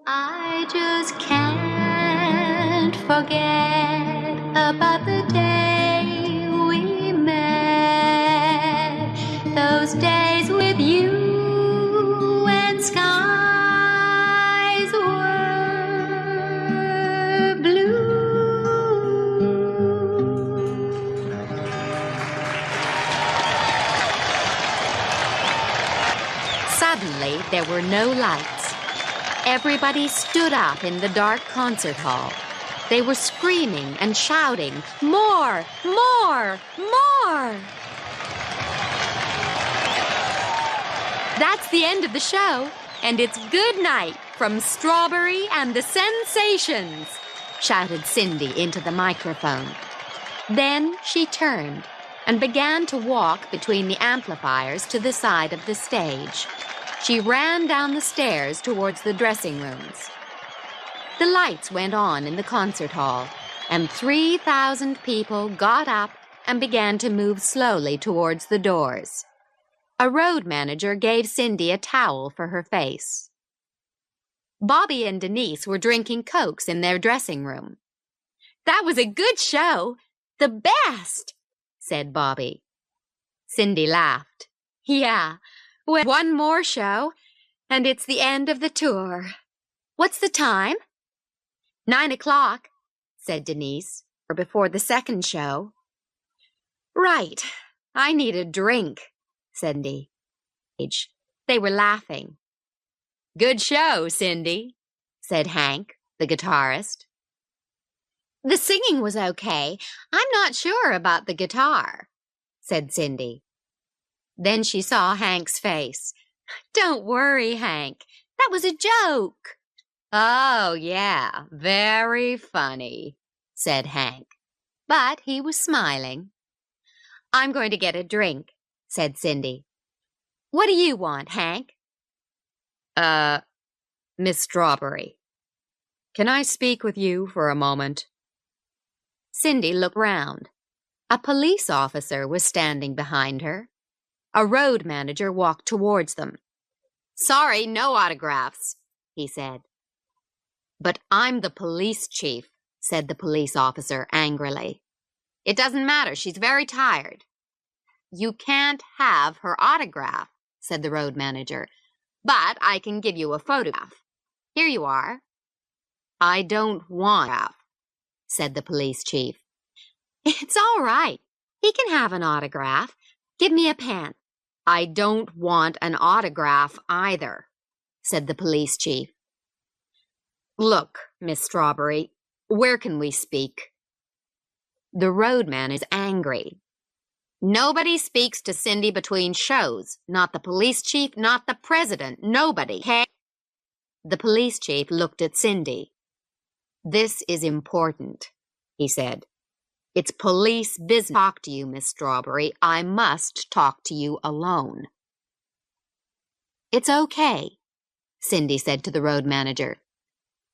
I just can't forget about the day we met. Those days with you and skies were blue. Suddenly, there were no lights. Everybody stood up in the dark concert hall. They were screaming and shouting, "More! More! More!" That's the end of the show, and it's good night from Strawberry and the Sensations, shouted Cindy into the microphone. Then she turned and began to walk between the amplifiers to the side of the stage. She ran down the stairs towards the dressing rooms. The lights went on in the concert hall, and 3,000 people got up and began to move slowly towards the doors. A road manager gave Cindy a towel for her face. Bobby and Denise were drinking Cokes in their dressing room. "That was a good show, the best," said Bobby. Cindy laughed. "Yeah. Well, one more show, and it's the end of the tour. What's the time?" 9 o'clock, said Denise, or before the second show. "Right. I need a drink," said Cindy. They were laughing. "Good show, Cindy," said Hank, the guitarist. "The singing was okay. I'm not sure about the guitar," said Cindy. Then she saw Hank's face. "Don't worry, Hank. That was a joke." "Oh, yeah, very funny," said Hank. But he was smiling. "I'm going to get a drink," said Cindy. "What do you want, Hank?" Miss Strawberry, can I speak with you for a moment?" Cindy looked round. A police officer was standing behind her. A road manager walked towards them. "Sorry, no autographs," he said. "But I'm the police chief," said the police officer angrily. "It doesn't matter, she's very tired." "You can't have her autograph," said the road manager, "but I can give you a photograph. Here you are." "I don't want an autograph," said the police chief. "It's all right. He can have an autograph. Give me a pen." "I don't want an autograph either," said the police chief. "Look, Miss Strawberry, where can we speak?" The roadman is angry. "Nobody speaks to Cindy between shows. Not the police chief, not the president, nobody. Hey?" The police chief looked at Cindy. "This is important," he said. "It's police business to talk to you, Miss Strawberry. I must talk to you alone." "It's okay," Cindy said to the road manager.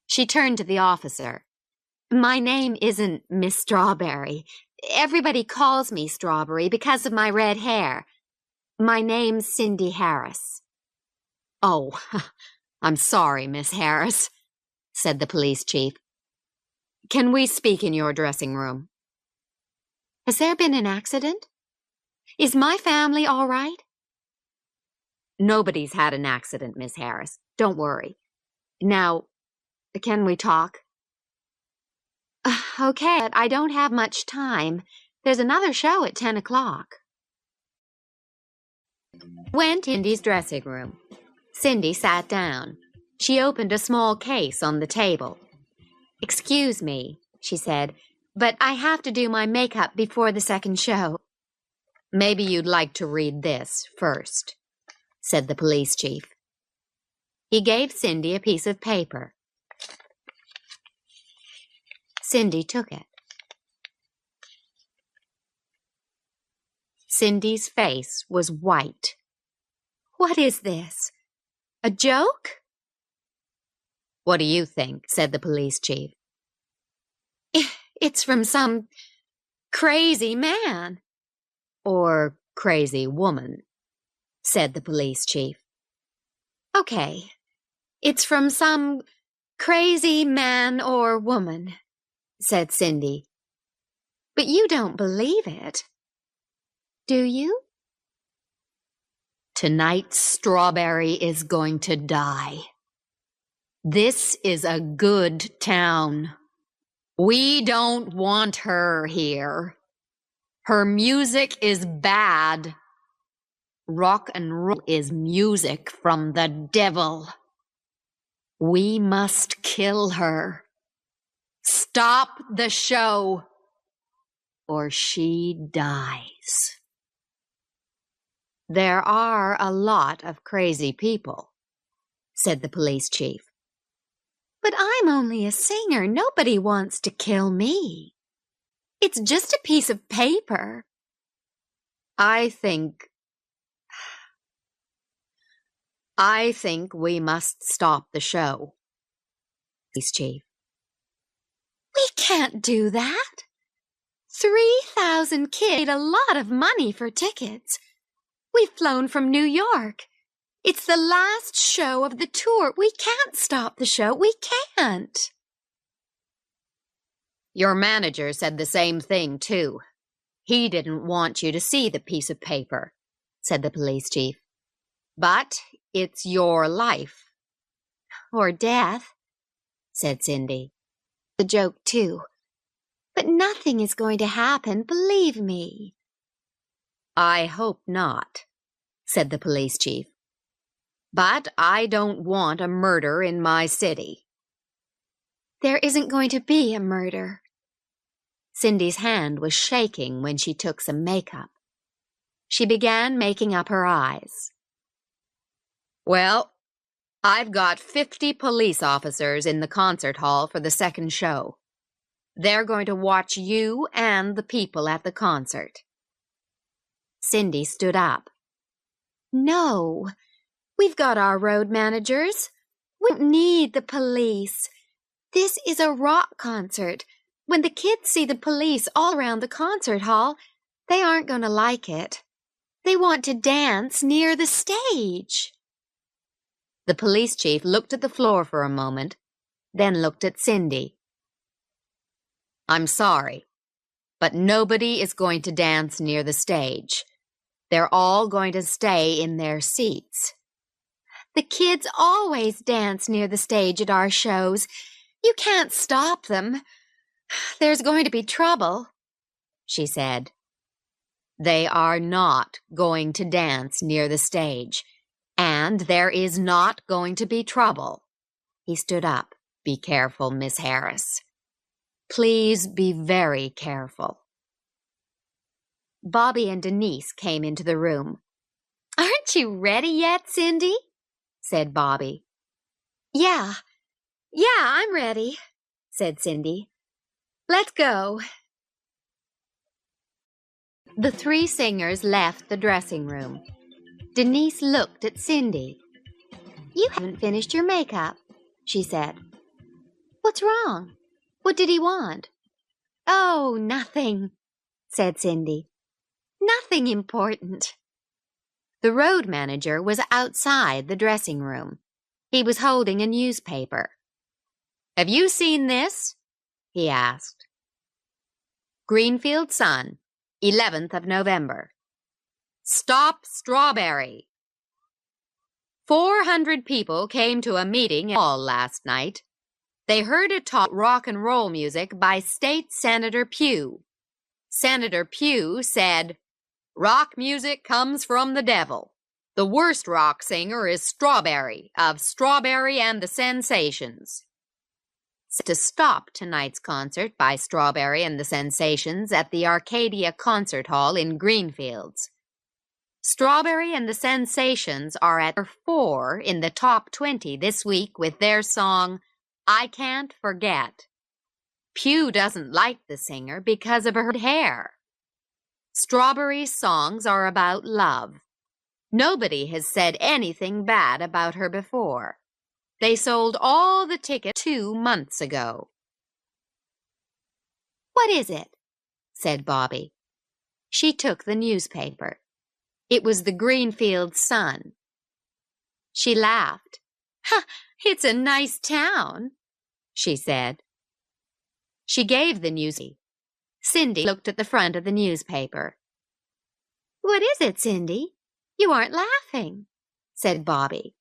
She turned to the officer. "My name isn't Miss Strawberry. Everybody calls me Strawberry because of my red hair. My name's Cindy Harris." "Oh, I'm sorry, Miss Harris," said the police chief. "Can we speak in your dressing room?" "Has there been an accident? Is my family all right?" "Nobody's had an accident, Miss Harris. Don't worry. Now, can we talk?" "Okay, but I don't have much time. There's another show at 10 o'clock. Went to Cindy's dressing room. Cindy sat down. She opened a small case on the table. "Excuse me," she said, "but I have to do my makeup before the second show." "Maybe you'd like to read this first," said the police chief. He gave Cindy a piece of paper. Cindy took it. Cindy's face was white. "What is this? A joke?" "What do you think?" said the police chief. "It's from some crazy man." "Or crazy woman," said the police chief. "Okay, it's from some Crazy man or woman, said Cindy. But you don't believe it, do you? Tonight, Strawberry is going to die. This is a good town. We don't want her here. Her music is bad. Rock and roll is music from the devil. We must kill her. Stop the show, or she dies. There are a lot of crazy people, said the police chief. But I'm only a singer. Nobody wants to kill me. It's just a piece of paper. I think we must stop the show, police chief. We can't do that. 3,000 kids paid a lot of money for tickets. We've flown from New York. It's the last show of the tour. We can't stop the show. We can't. Your manager said the same thing, too. He didn't want you to see the piece of paper, said the police chief. But it's your life. Or death, said Cindy. The joke, too. But nothing is going to happen, believe me. I hope not, said the police chief. But I don't want a murder in my city. There isn't going to be a murder. Cindy's hand was shaking when she took some makeup. She began making up her eyes. Well, I've got 50 police officers in the concert hall for the second show. They're going to watch you and the people at the concert. Cindy stood up. No, we've got our road managers. We don't need the police. This is a rock concert. When the kids see the police all around the concert hall, they aren't going to like it. They want to dance near the stage. The police chief looked at the floor for a moment, then looked at Cindy. I'm sorry, but nobody is going to dance near the stage. They're all going to stay in their seats. The kids always dance near the stage at our shows. You can't stop them. There's going to be trouble, she said. They are not going to dance near the stage, and there is not going to be trouble. He stood up. Be careful, Miss Harris. Please be very careful. Bobby and Denise came into the room. Aren't you ready yet, Cindy? Said Bobby. Yeah, I'm ready, said Cindy. Let's go. The three singers left the dressing room. Denise looked at Cindy. You haven't finished your makeup, she said. What's wrong? What did he want? Oh, nothing, said Cindy. Nothing important. The road manager was outside the dressing room. He was holding a newspaper. Have you seen this? He asked. Greenfield Sun, 11th of November. Stop Strawberry. 400 people came to a meeting in the hall last night. They heard a talk rock and roll music by State Senator Pugh. Senator Pugh said, rock music comes from the devil. The worst rock singer is Strawberry of Strawberry and the Sensations. To stop tonight's concert by Strawberry and the Sensations at the Arcadia Concert Hall in Greenfields. Strawberry and the Sensations are at 4 in the top 20 this week with their song, I Can't Forget. Pugh doesn't like the singer because of her hair. Strawberry's songs are about love. Nobody has said anything bad about her before. They sold all the tickets 2 months ago. What is it? Said Bobby. She took the newspaper. It was the Greenfield Sun. She laughed. Ha! It's a nice town. she said. She gave the news. Cindy looked at the front of the newspaper. "What is it, Cindy? You aren't laughing," said Bobby.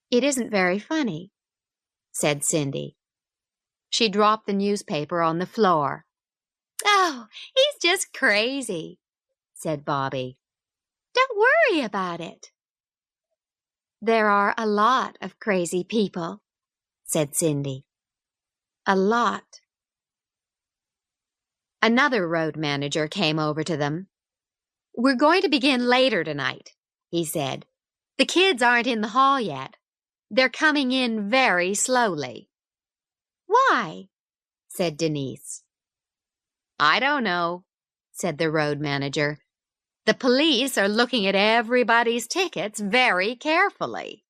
"It isn't very funny," said Cindy. She dropped the newspaper on the floor. "Oh, he's just crazy," said Bobby. "Don't worry about it." "There are a lot of crazy people," said Cindy. "A lot." Another road manager came over to them. "We're going to begin later tonight," he said. "The kids aren't in the hall yet. They're coming in very slowly." "Why?" said Denise. "I don't know," said the road manager. "The police are looking at everybody's tickets very carefully."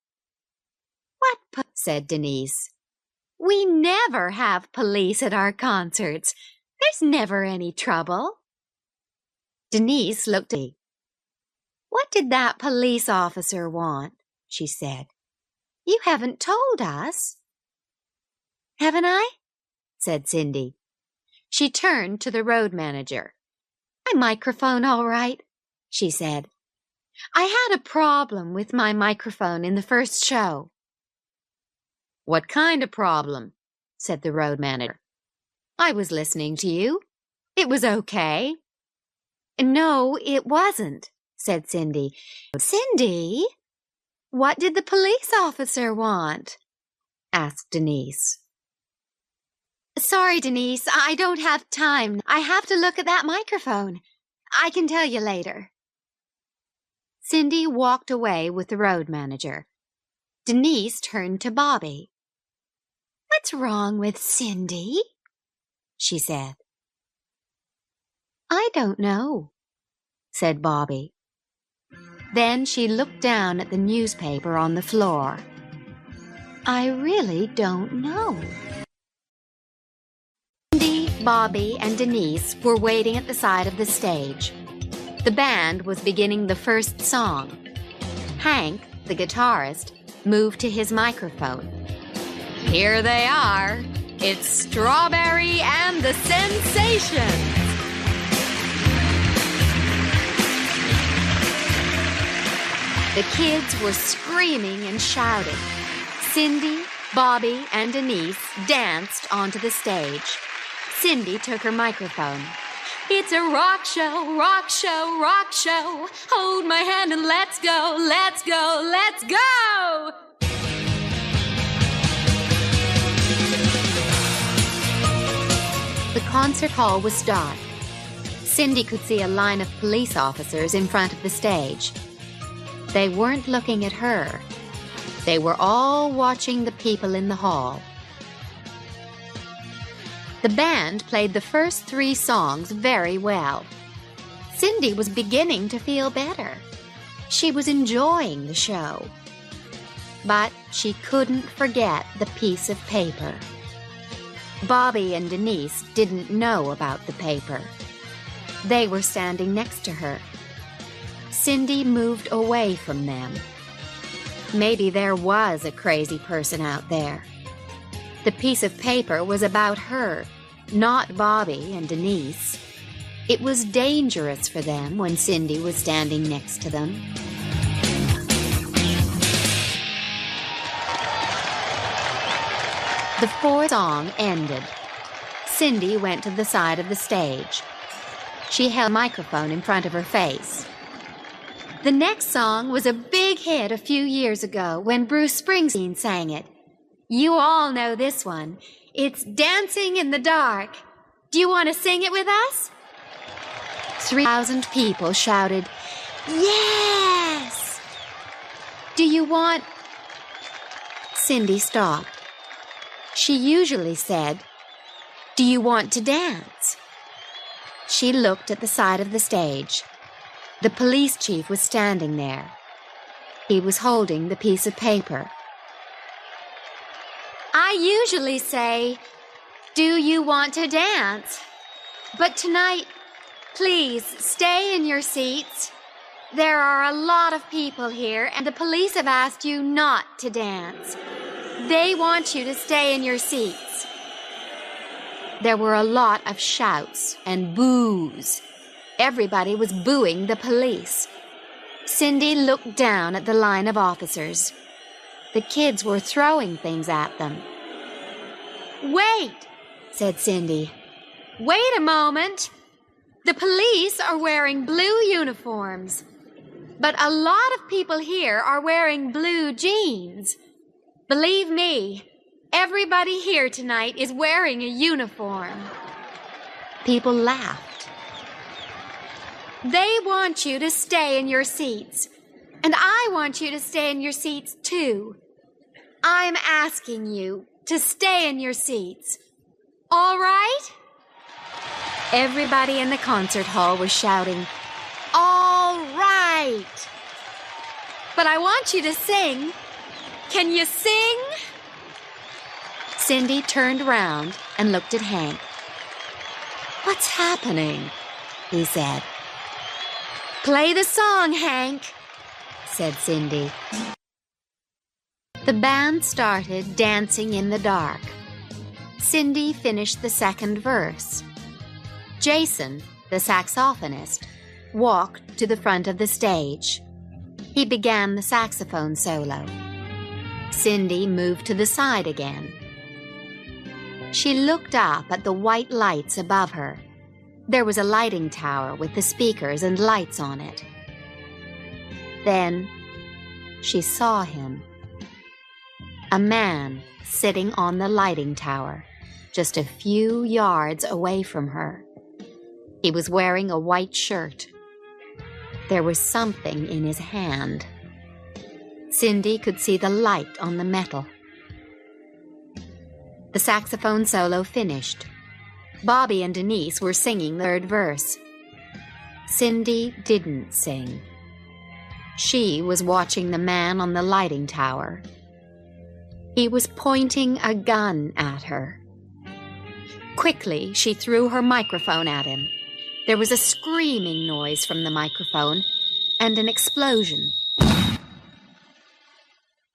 "What said Denise. "We never have police at our concerts. There's never any trouble." Denise looked at me. "What did that police officer want?" she said. "You haven't told us." "Haven't I?" said Cindy. She turned to the road manager. "My microphone all right?" she said. "I had a problem with my microphone in the first show." "What kind of problem?" said the road manager. "I was listening to you. It was okay." "No, it wasn't," said Cindy. "Cindy, what did the police officer want?" asked Denise. "Sorry, Denise, I don't have time. I have to look at that microphone. I can tell you later." Cindy walked away with the road manager. Denise turned to Bobby. "What's wrong with Cindy?" she said. "I don't know," said Bobby. Then she looked down at the newspaper on the floor. "I really don't know." Cindy, Bobby, and Denise were waiting at the side of the stage. The band was beginning the first song. Hank, the guitarist, moved to his microphone. "Here they are. It's Strawberry and the Sensations." The kids were screaming and shouting. Cindy, Bobby, and Denise danced onto the stage. Cindy took her microphone. "It's a rock show, rock show, rock show. Hold my hand and let's go, let's go, let's go!" The concert hall was dark. Cindy could see a line of police officers in front of the stage. They weren't looking at her. They were all watching the people in the hall. The band played the first 3 songs very well. Cindy was beginning to feel better. She was enjoying the show. But she couldn't forget the piece of paper. Bobby and Denise didn't know about the paper. They were standing next to her. Cindy moved away from them. Maybe there was a crazy person out there. The piece of paper was about her, not Bobby and Denise. It was dangerous for them when Cindy was standing next to them. The 4th song ended. Cindy went to the side of the stage. She held a microphone in front of her face. The next song was a big hit a few years ago when Bruce Springsteen sang it. You all know this one. It's Dancing in the Dark. Do you want to sing it with us? 3,000 people shouted, "Yes!" "Do you want—" Cindy stopped. She usually said, "Do you want to dance?" She looked at the side of the stage. The police chief was standing there. He was holding the piece of paper. "I usually say, 'Do you want to dance?' But tonight, please stay in your seats. There are a lot of people here, and the police have asked you not to dance. They want you to stay in your seats. There were a lot of shouts and boos. Everybody was booing the police. Cindy looked down at the line of officers. The kids were throwing things at them. "Wait," said Cindy. "Wait a moment. The police are wearing blue uniforms, but a lot of people here are wearing blue jeans. Believe me, everybody here tonight is wearing a uniform." People laughed. "They want you to stay in your seats, and I want you to stay in your seats too. I'm asking you to stay in your seats. All right?" Everybody in the concert hall was shouting, "All right!" "But I want you to sing. Can you sing?" Cindy turned round and looked at Hank. "What's happening?" he said. "Play the song, Hank," said Cindy. The band started dancing in the dark. Cindy finished the second verse. Jason, the saxophonist, walked to the front of the stage. He began the saxophone solo. Cindy moved to the side again. She looked up at the white lights above her. There was a lighting tower with the speakers and lights on it. Then she saw him. A man sitting on the lighting tower, just a few yards away from her. He was wearing a white shirt. There was something in his hand. Cindy could see the light on the metal. The saxophone solo finished. Bobby and Denise were singing the third verse. Cindy didn't sing. She was watching the man on the lighting tower. He was pointing a gun at her. Quickly, she threw her microphone at him. There was a screaming noise from the microphone and an explosion.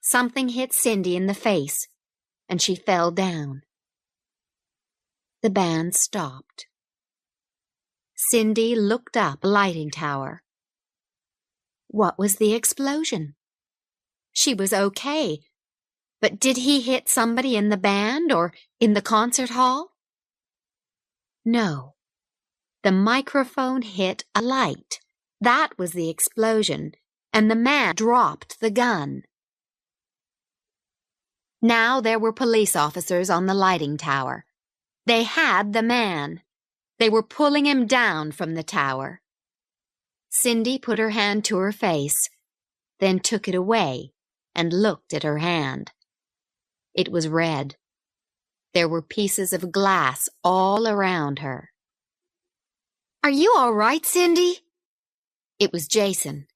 Something hit Cindy in the face, and she fell down. The band stopped. Cindy looked up the lighting tower. What was the explosion? She was okay, but did he hit somebody in the band or in the concert hall? No. The microphone hit a light. That was the explosion, and the man dropped the gun. Now there were police officers on the lighting tower. They had the man. They were pulling him down from the tower. Cindy put her hand to her face, then took it away and looked at her hand. It was red. There were pieces of glass all around her. "Are you all right, Cindy?" It was Jason.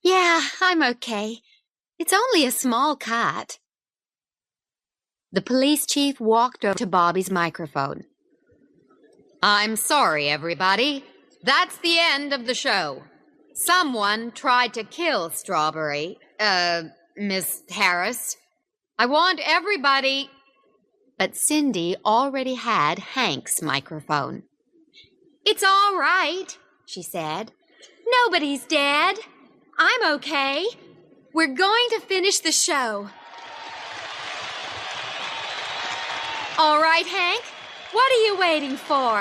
"Yeah, I'm okay. It's only a small cut." The police chief walked over to Bobby's microphone. "I'm sorry, everybody. That's the end of the show. Someone tried to kill Strawberry, Miss Harris. I want everybody—" But Cindy already had Hank's microphone. "It's all right," she said. "Nobody's dead. I'm okay. We're going to finish the show." "All right, Hank, what are you waiting for?"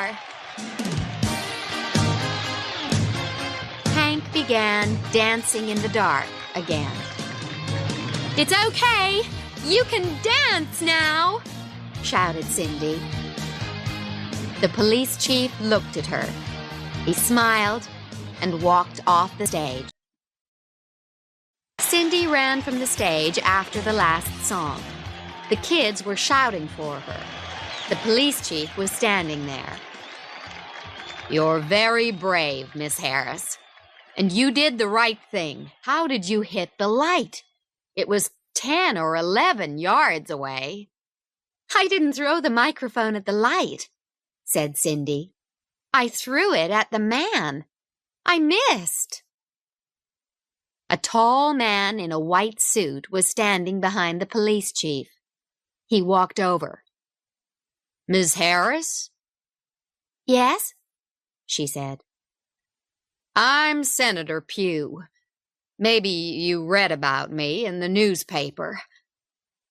Hank began dancing in the dark again. "It's okay. You can dance now," shouted Cindy. The police chief looked at her. He smiled and walked off the stage. Cindy ran from the stage after the last song. The kids were shouting for her. The police chief was standing there. "You're very brave, Miss Harris. And you did the right thing. How did you hit the light? It was 10 or 11 yards away." "I didn't throw the microphone at the light," said Cindy. "I threw it at the man. I missed." A tall man in a white suit was standing behind the police chief. He walked over. "Ms. Harris?" Yes? she said. "I'm Senator Pugh. Maybe you read about me in the newspaper.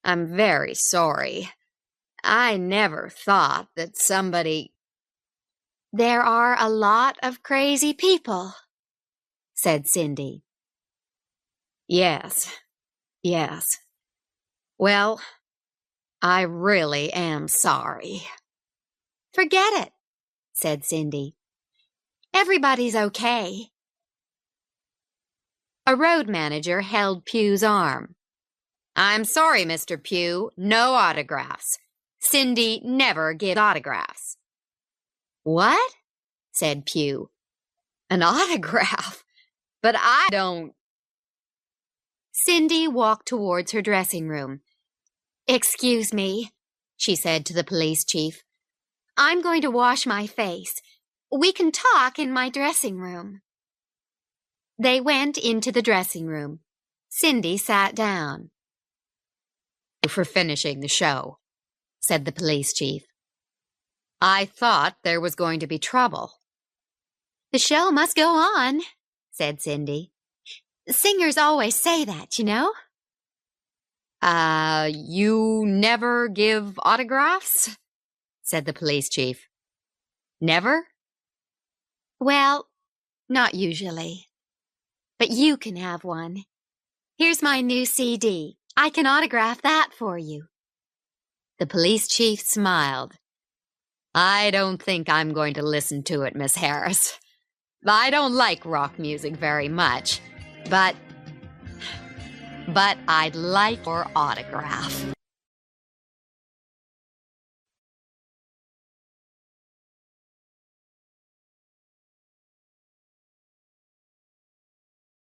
I'm very sorry. I never thought that somebody—" There are a lot of crazy people, said Cindy. Yes. Well, I really am sorry. Forget it, said Cindy. Everybody's okay. A road manager held Pugh's arm. "I'm sorry, Mr. Pugh, no autographs. Cindy never gives autographs." "What?" said Pugh. "An autograph? But I don't—" Cindy walked towards her dressing room. "Excuse me," she said to the police chief. "I'm going to wash my face. We can talk in my dressing room." They went into the dressing room. Cindy sat down. "Thank you for finishing the show," said the police chief. "I thought there was going to be trouble." "The show must go on," said Cindy. "Singers always say that, you know." You never give autographs?" said the police chief. "Never?" "Well, not usually. But you can have one. Here's my new CD. I can autograph that for you." The police chief smiled. "I don't think I'm going to listen to it, Miss Harris. I don't like rock music very much, but I'd like your autograph."